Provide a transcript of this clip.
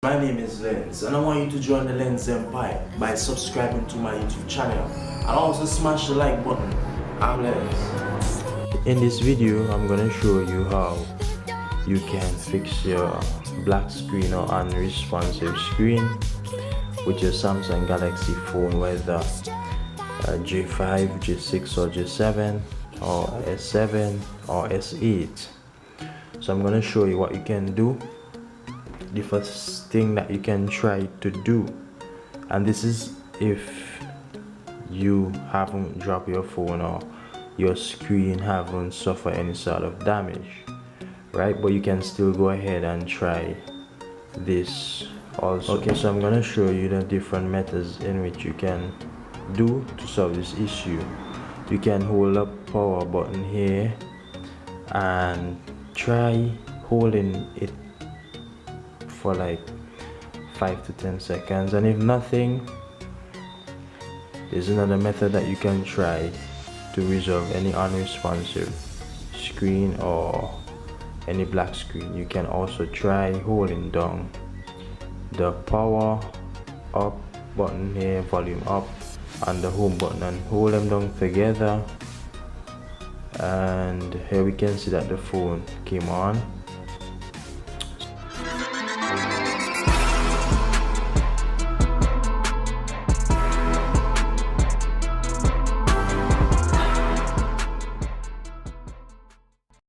My name is Lens, and I want you to join the Lens Empire by subscribing to my YouTube channel and also smash the like button. I'm Lens. In this video, I'm gonna show you how you can fix your black screen or unresponsive screen with your Samsung Galaxy phone, whether J5, J6 or J7 or S7 or S8. So I'm gonna show you what you can do. The first thing that you can try to do, and this is if you haven't dropped your phone or your screen haven't suffered any sort of damage, right? But you can still go ahead and try this also. Okay, so I'm gonna show you the different methods in which you can do to solve this issue. You can hold up power button here and try holding it for like 5 to 10 seconds, and if nothing, there's another method that you can try to resolve any unresponsive screen or any black screen. You can also try holding down the power up button here, volume up, and the home button, and hold them down together, and here we can see that the phone came on.